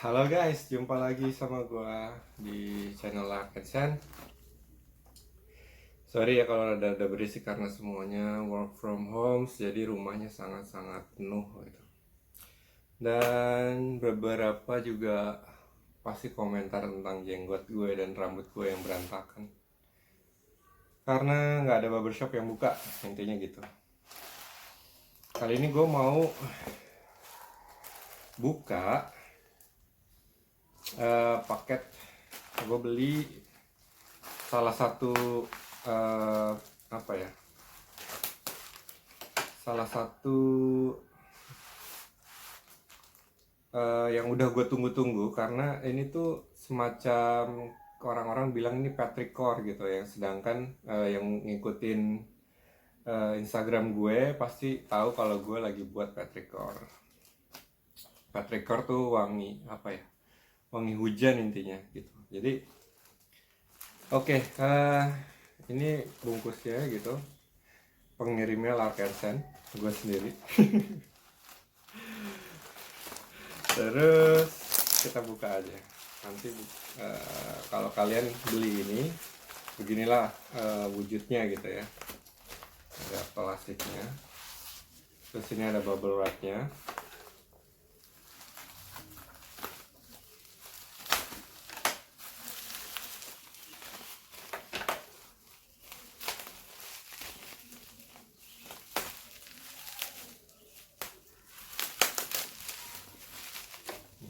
Halo guys, jumpa lagi sama gua di channel Arkensen. Sorry ya kalau ada berisik karena semuanya work from home, jadi rumahnya sangat-sangat penuh gitu. Dan beberapa juga pasti komentar tentang jenggot gue dan rambut gue yang berantakan. Karena nggak ada barbershop yang buka, intinya gitu. Kali ini gue mau buka paket. Gue beli salah satu eh, apa ya, salah satu yang udah gue tunggu-tunggu, karena ini tuh semacam orang-orang bilang ini petrichor gitu ya, sedangkan yang ngikutin Instagram gue pasti tahu kalau gue lagi buat petrichor. Petrichor tuh wangi apa ya, wangi hujan intinya gitu. Jadi oke, ini bungkusnya gitu, pengirimnya Larkensen, gue sendiri. Terus kita buka aja. Nanti kalau kalian beli ini, beginilah wujudnya gitu ya. Ada plastiknya. Terus ini ada bubble wrapnya.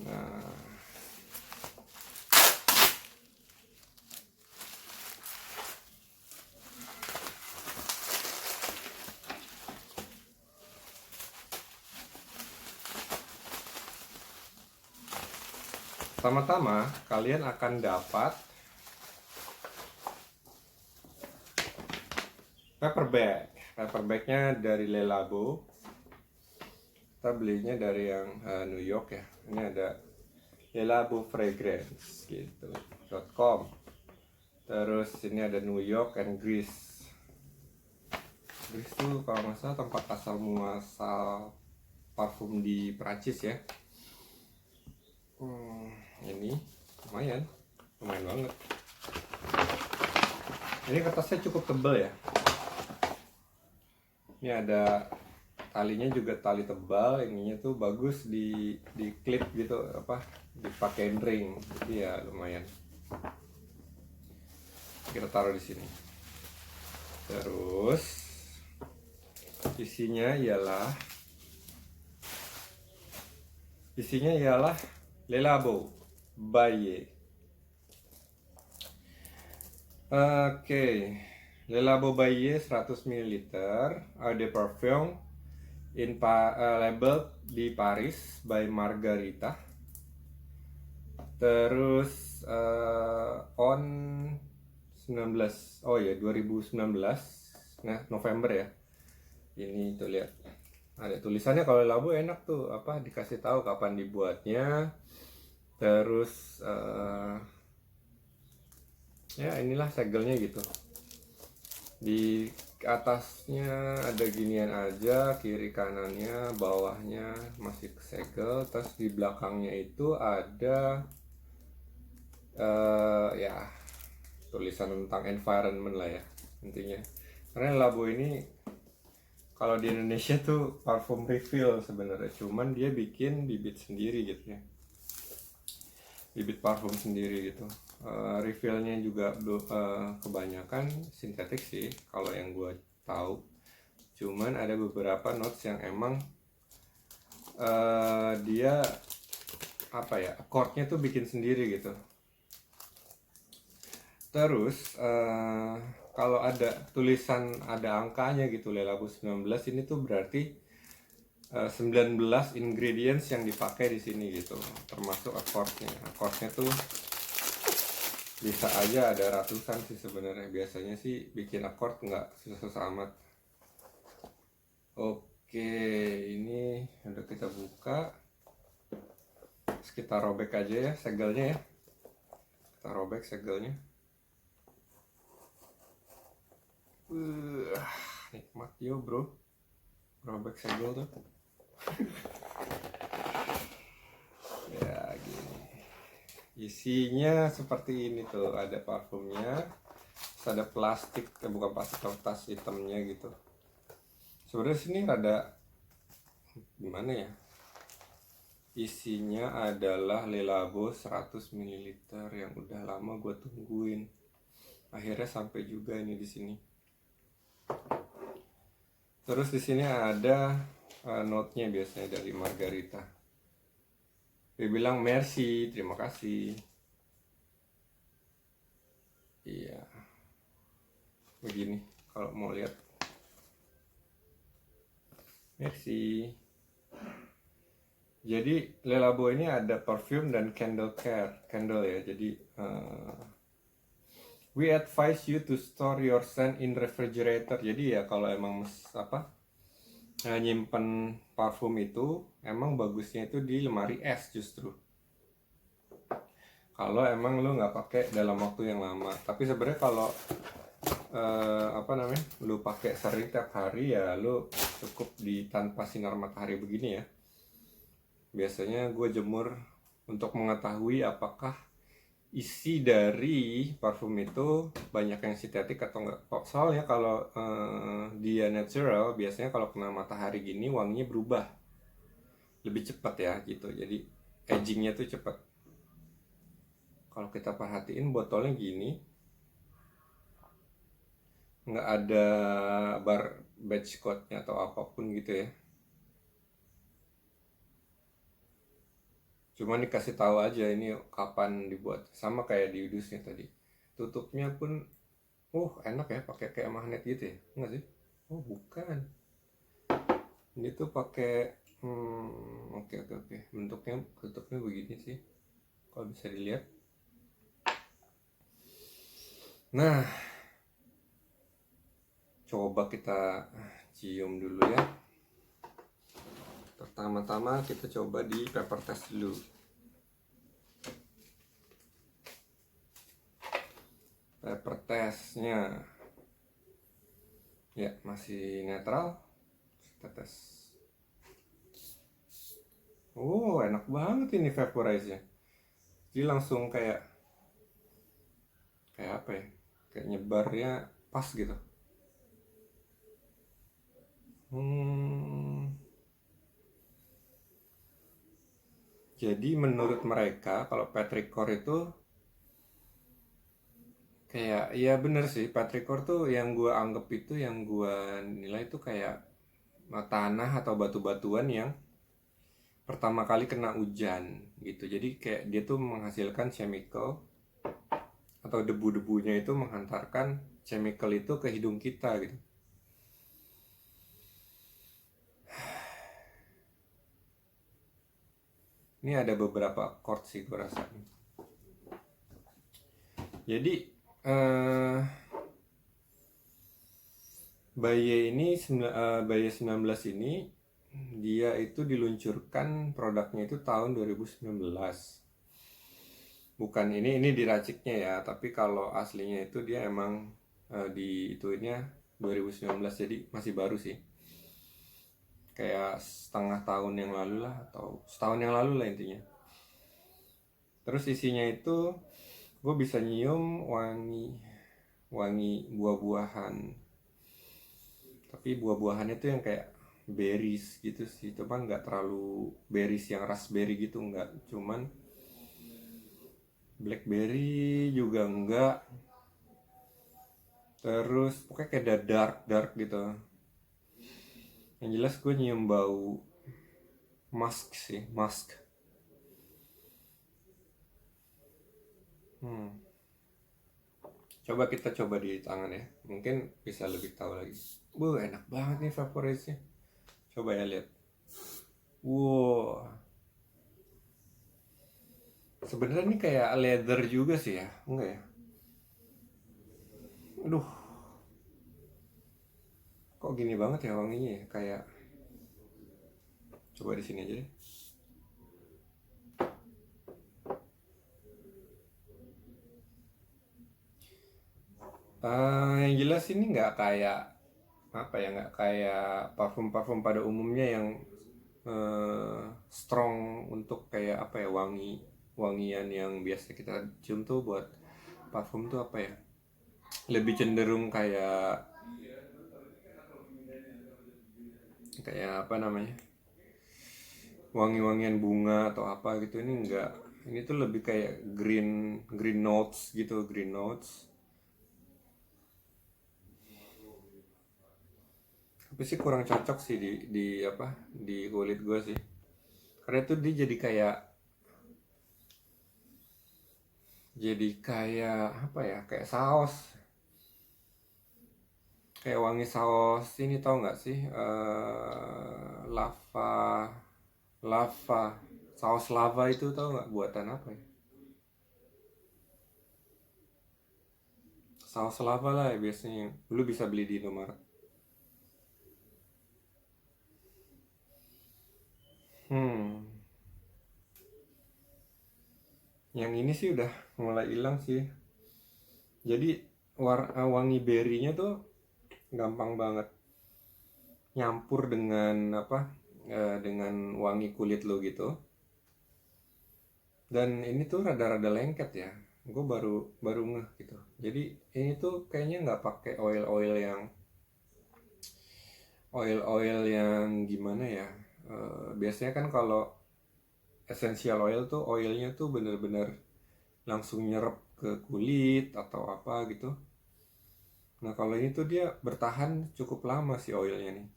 Nah, pertama-tama kalian akan dapat paper bag. Paper bagnya dari Le Labo. Kita belinya dari yang New York ya. Ini ada Le Labo Fragrance gitu .com. Terus ini ada New York and Greece. Greece tuh kalau nggak salah tempat asal muasal parfum di Prancis ya. Ini lumayan banget. Ini kertasnya cukup tebal ya. Ini ada talinya juga tali tebal. Ininya tuh bagus di clip gitu, apa, dipakein ring. Jadi ya lumayan. Kita taruh di sini. Terus isinya ialah Le Labo Baye. Oke, Le Labo Baye 100 ml Eau de Parfum label di Paris by Margarita. Terus on 19, oh ya 2019, nah November ya. Ini tuh lihat ada tulisannya. Kalau Labo enak tuh, apa, dikasih tahu kapan dibuatnya. Terus ya inilah segelnya gitu. Di atasnya ada ginian aja, kiri kanannya, bawahnya masih segel. Terus di belakangnya itu ada ya tulisan tentang environment lah ya intinya. Karena Labo ini kalau di Indonesia tuh parfum refill sebenarnya, cuman dia bikin bibit sendiri gitu ya, bibit parfum sendiri gitu. Refillnya juga kebanyakan sintetik sih kalau yang gue tahu. Cuman ada beberapa notes yang emang dia apa ya, chordnya tuh bikin sendiri gitu. Terus kalau ada tulisan, ada angkanya gitu, Le Labo 19, ini tuh berarti 19 ingredients yang dipakai di sini gitu, termasuk akordnya. Akordnya tuh bisa aja ada ratusan sih sebenarnya. Biasanya sih bikin akord nggak susah amat. Oke, ini udah kita buka. Terus kita robek aja ya segelnya ya. Kita robek segelnya. Nikmat yo bro, robek segel tuh. Ya gini. Isinya seperti ini tuh, ada parfumnya, terus ada plastik, bukan plastik, kertas hitamnya gitu. Sebenarnya sini ada gimana ya? Isinya adalah Le Labo 100 ml yang udah lama gue tungguin. Akhirnya sampai juga ini di sini. Terus di sini ada note-nya biasanya dari Margarita. Dia bilang merci, terima kasih. Iya, begini kalau mau lihat. Merci. Jadi Le Labo ini ada perfume dan candle care, candle ya. Jadi we advise you to store your scent in refrigerator. Jadi ya kalau emang nyimpen parfum itu emang bagusnya itu di lemari es justru. Kalau emang lu nggak pakai dalam waktu yang lama. Tapi sebenarnya kalau lu pakai sering tiap hari ya lu cukup di tanpa sinar matahari begini ya. Biasanya gue jemur untuk mengetahui apakah isi dari parfum itu banyak yang sintetik atau enggak. Soalnya kalau dia natural, biasanya kalau kena matahari gini wanginya berubah lebih cepat ya gitu. Jadi agingnya tuh cepat. Kalau kita perhatiin botolnya gini, nggak ada batch code-nya atau apapun gitu ya. Cuma dikasih tahu aja ini kapan dibuat, sama kayak di udusnya tadi. Tutupnya pun enak ya, pakai kayak magnet gitu ya, enggak sih? Oh bukan, ini tuh pakai oke. Bentuknya tutupnya begini sih, kalau bisa dilihat. Nah, coba kita cium dulu ya. Pertama-tama kita coba di paper test dulu. Paper testnya ya masih netral. Kita tes. Enak banget ini vaporize-nya. Jadi langsung kayak apa ya? Kayak nyebarnya pas gitu. Jadi menurut mereka kalau petrichor itu kayak, ya bener sih, petrichor tuh yang gue anggap itu, yang gue nilai itu kayak tanah atau batu-batuan yang pertama kali kena hujan gitu. Jadi kayak dia tuh menghasilkan chemical atau debu-debunya itu menghantarkan chemical itu ke hidung kita gitu. Ini ada beberapa chord sih gue rasa. Jadi Baye 19 ini dia itu diluncurkan produknya itu tahun 2019. Bukan ini diraciknya ya, tapi kalau aslinya itu dia emang di itunya 2019, jadi masih baru sih. Kayak setengah tahun yang lalu lah, atau setahun yang lalu lah intinya. Terus isinya itu gue bisa nyium wangi buah-buahan, tapi buah-buahannya tuh yang kayak berries gitu sih, cuman nggak terlalu berries yang raspberry gitu, nggak, cuman blackberry juga enggak. Terus pokoknya kayak ada dark gitu. Yang jelas gue nyium bau musk sih, musk. Coba kita coba di tangan ya, mungkin bisa lebih tahu lagi. Enak banget nih vaporize-nya. Coba ya lihat. Wow. Sebenarnya ini kayak leather juga sih ya, enggak ya? Aduh, kok gini banget ya wanginya ya? Kayak, coba di sini aja deh. Yang jelas ini nggak kayak nggak kayak parfum-parfum pada umumnya yang strong untuk kayak wangi wangian yang biasa kita cium tuh buat parfum tuh apa ya, lebih cenderung kayak kayak apa namanya, wangi-wangian bunga atau apa gitu. Ini enggak, ini tuh lebih kayak green green notes gitu, green notes. Tapi sih kurang cocok sih di apa, di kulit gue sih, karena itu dia jadi kayak apa ya, kayak saus, kayak wangi saus ini, tau nggak sih, lava lava saus lava itu, tau nggak buatan apa ya, saus lava lah ya, biasanya lu bisa beli di Indomaret. hmm yang ini sih udah mulai hilang sih. Jadi wangi berrynya tuh gampang banget nyampur dengan apa, dengan wangi kulit lo gitu. Dan ini tuh rada-rada lengket ya, gue baru baru ngeh gitu. Jadi ini tuh kayaknya nggak pakai oil yang gimana ya. Biasanya kan kalau essential oil tuh oilnya tuh bener-bener langsung nyerap ke kulit atau apa gitu. Nah kalau ini tuh dia bertahan cukup lama sih oilnya nih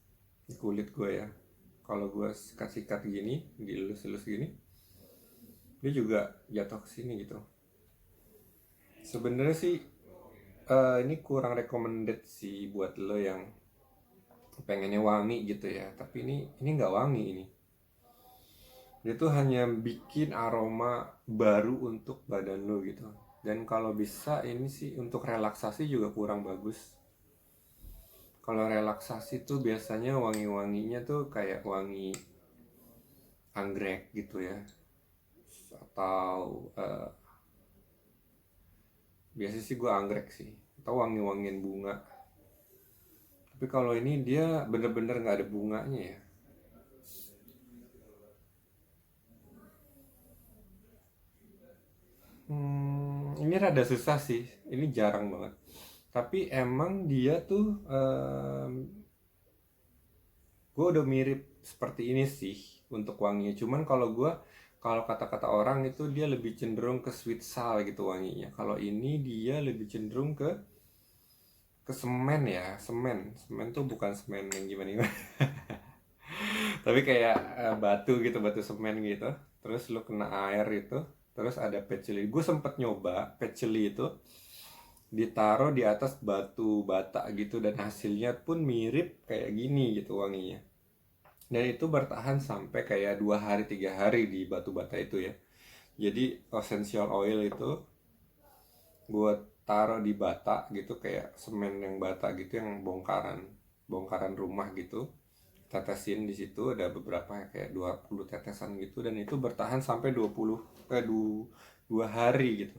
di kulit gue ya. Kalau gue sikat-sikat gini, dielus-elus gini, dia juga jatuh ke sini gitu. Sebenarnya sih ini kurang recommended sih buat lo yang pengennya wangi gitu ya. Tapi ini nggak wangi ini. Dia tuh hanya bikin aroma baru untuk badan lo gitu. Dan kalau bisa ini sih untuk relaksasi juga kurang bagus. Kalau relaksasi tuh biasanya wangi-wanginya tuh kayak wangi anggrek gitu ya, atau biasa sih gue anggrek sih, atau wangi-wangian bunga. Tapi kalau ini dia bener-bener nggak ada bunganya ya. Ini rada susah sih, ini jarang banget. Tapi emang dia tuh gue udah mirip seperti ini sih untuk wanginya. Cuman kalau kata-kata orang itu dia lebih cenderung ke sweet sour gitu wanginya. Kalau ini dia lebih cenderung ke semen ya, semen. Semen tuh bukan semen yang gimana-gimana. Tapi kayak batu gitu, batu semen gitu. Terus lu kena air itu, terus ada patchouli. Gue sempet nyoba patchouli itu ditaruh di atas batu bata gitu, dan hasilnya pun mirip kayak gini gitu wanginya. Dan itu bertahan sampai kayak 2 hari 3 hari di batu bata itu ya. Jadi essential oil itu buat taruh di bata gitu, kayak semen yang bata gitu, yang bongkaran bongkaran rumah gitu, tetesin di situ, ada beberapa kayak 20 tetesan gitu, dan itu bertahan sampai 2 hari gitu.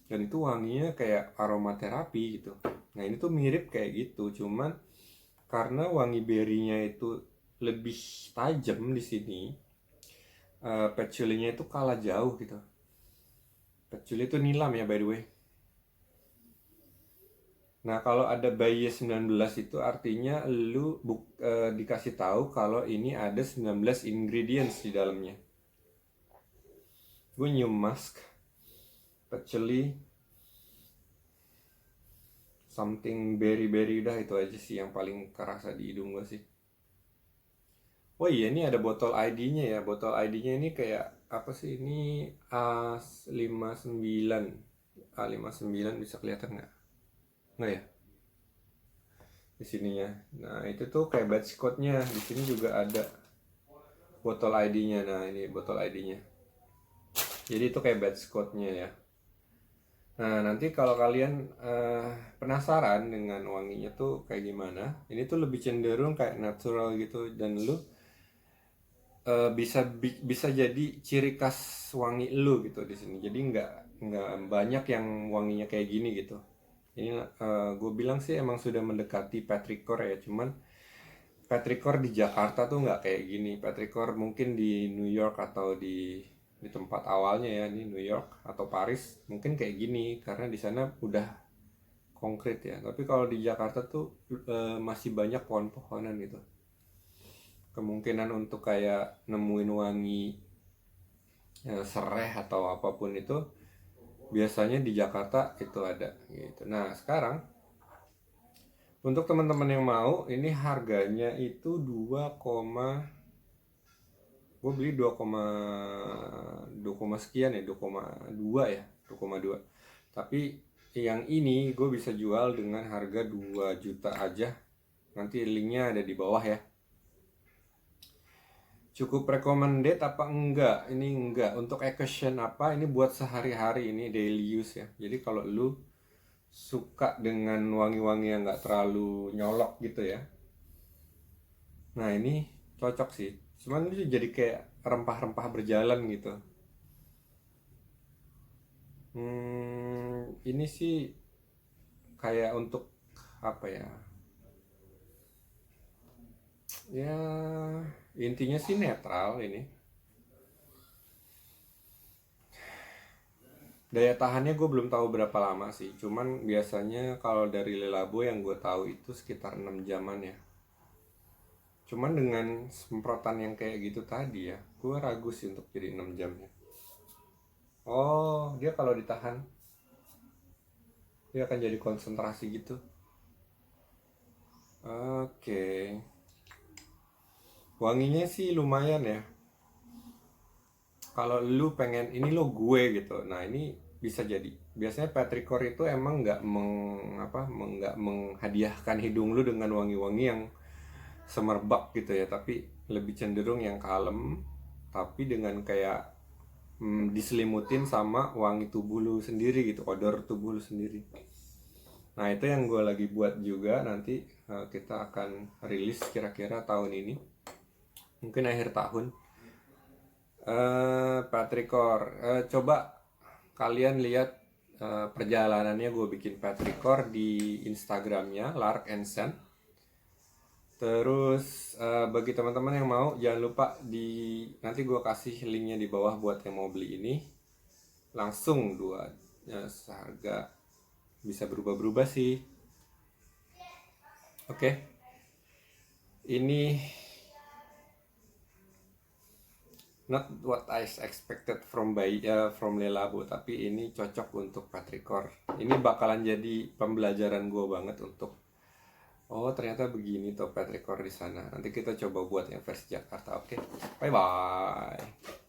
Dan itu wanginya kayak aromaterapi gitu. Nah ini tuh mirip kayak gitu, cuman karena wangi berinya itu lebih tajam di sini, patchouli-nya itu kalah jauh gitu. Patchouli itu nilam ya, by the way. Nah, kalau ada bias 19 itu artinya lu dikasih tahu kalau ini ada 19 ingredients di dalamnya. Gue nyium musk, patchouli, something berry-berry, udah itu aja sih yang paling kerasa di hidung gue sih. Oh iya, ini ada botol ID-nya ya. Botol ID-nya ini kayak apa sih? Ini A59. A59 bisa kelihatan nggak? Nggak ya? Di sininya. Nah, itu tuh kayak batch code-nya. Di sini juga ada botol ID-nya. Nah, ini botol ID-nya. Jadi itu kayak batch code-nya ya. Nah, nanti kalau kalian penasaran dengan wanginya tuh kayak gimana, ini tuh lebih cenderung kayak natural gitu, dan lu bisa jadi ciri khas wangi lu gitu di sini. Jadi nggak banyak yang wanginya kayak gini gitu. Ini gue bilang sih emang sudah mendekati Petrichor ya, cuman Petrichor di Jakarta tuh nggak kayak gini. Petrichor mungkin di New York atau di di tempat awalnya ya, di New York atau Paris mungkin kayak gini karena di sana udah konkret ya. Tapi kalau di Jakarta tuh masih banyak pohon-pohonan gitu. Kemungkinan untuk kayak nemuin wangi sereh atau apapun itu biasanya di Jakarta itu ada gitu. Nah sekarang untuk teman-teman yang mau, ini harganya itu 2, gue beli 2, sekian ya, 2,2 ya, 2,2. Tapi yang ini gue bisa jual dengan harga 2 juta aja. Nanti linknya ada di bawah ya. Cukup recommended apa enggak? Ini enggak. Untuk occasion apa? Ini buat sehari-hari, ini daily use ya. Jadi kalau lu suka dengan wangi-wangi yang enggak terlalu nyolok gitu ya. Nah ini cocok sih. Cuman itu jadi kayak rempah-rempah berjalan gitu. Ini sih kayak untuk apa ya? Ya intinya sih netral ini. Daya tahannya gue belum tahu berapa lama sih. Cuman biasanya kalau dari Le Labo yang gue tahu itu sekitar 6 jaman ya. Cuman dengan semprotan yang kayak gitu tadi ya, gue ragu sih untuk jadi 6 jamnya. Oh, dia kalau ditahan, dia akan jadi konsentrasi gitu. Oke. Wanginya sih lumayan ya. Kalau lu pengen, ini lo gue gitu. Nah ini bisa jadi. Biasanya petrichor itu emang nggak nggak menghadiahkan hidung lu dengan wangi-wangi yang semerbak gitu ya, tapi lebih cenderung yang kalem, tapi dengan kayak diselimutin sama wangi tubuh lu sendiri gitu, odor tubuh lu sendiri. Nah itu yang gue lagi buat juga. Nanti kita akan rilis kira-kira tahun ini, mungkin akhir tahun. Petrichor, coba kalian lihat perjalanannya gue bikin petrichor di Instagramnya Lark and Sen. Terus bagi teman-teman yang mau, jangan lupa nanti gue kasih linknya di bawah buat yang mau beli ini. Langsung dua seharga, bisa berubah-berubah sih. Oke. Ini not what I expected from Le Labo, tapi ini cocok untuk petrichor. Ini bakalan jadi pembelajaran gue banget untuk oh ternyata begini tuh petrichor di sana. Nanti kita coba buat yang versi Jakarta. Oke. Bye bye.